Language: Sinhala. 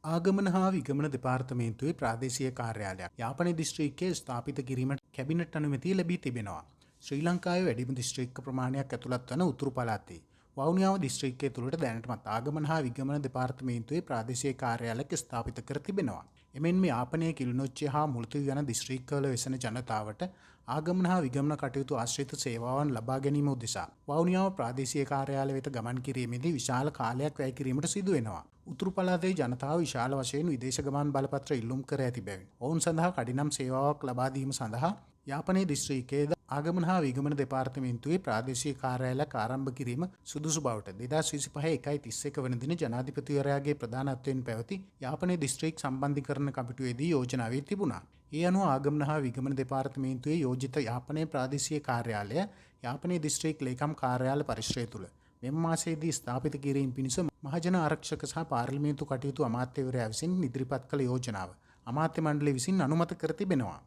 ආගමන හා විගමන දෙපාර්තමේන්තුවේ ප්‍රාදේශීය කාර්යාලයක් යාපනයේ දිස්ත්‍රික්කයේ ස්ථාපිත කිරීමට කැබිනට් අනුමැතිය ලැබී තිබෙනවා. ශ්‍රී ලංකාවේ වැඩිම දිස්ත්‍රික්ක ප්‍රමාණයක් ඇතුළත් වන උතුරු පළාතේ වවුනියාව දිස්ත්‍රික්කය තුළට දැනටමත් ආගමන හා විගමන දෙපාර්තමේන්තුවේ ප්‍රාදේශීය කාර්යාලයක් ස්ථාපිත කර තිබෙනවා. එමෙන්ම යාපනයේ කිලිනොච්චි හා මුල්තිව් යන දිස්ත්‍රික්කවල වෙසෙන ජනතාවට ආගමන හා විගමන කටයුතු ආශ්‍රිත සේවාවන් ලබා ගැනීම උදෙසා වවුනියාව ප්‍රාදේශීය කාර්යාලය වෙත ගමන් කිරීමේදී විශාල කාලයක් වැය කිරීමට සිදු වෙනවා. උතුරු පළාතේ ජනතාව විශාල වශයෙන් විදේශ ගමන් බලපත්‍ර ඉල්ලුම් කර ඇති බැවින් ඔවුන් සඳහා කඩිනම් සේවාවක් ලබා දීම සඳහා යාපනයේ දිස්ත්‍රික්කයේ ආගමන හා විගමන දෙපාර්තමේන්තුවේ ප්‍රාදේශීය කාර්යාලයක් ආරම්භ කිරීම සුදුසු බවට 2025 1 වන දින ජනාධිපතිවරයාගේ ප්‍රධානත්වයෙන් පැවති යාපනයේ දිස්ත්‍රික් සම්බන්ධීකරණ කමිටුවේදී යෝජනා වී තිබුණා. ඒ අනුව ආගමන හා විගමන දෙපාර්තමේන්තුවේ යෝජිත යාපනයේ ප්‍රාදේශීය කාර්යාලය යාපනයේ දිස්ත්‍රික් ලේකම් කාර්යාල පරිශ්‍රය තුළ මෙම මාසයේදී ස්ථාපිත කිරීම පිණිස මහජන ආරක්ෂක සහ පාර්ලිමේන්තු කටයුතු අමාත්‍යවරයා විසින් ඉදිරිපත් කළ යෝජනාව අමාත්‍ය මණ්ඩලය විසින් අනුමත කර තිබෙනවා.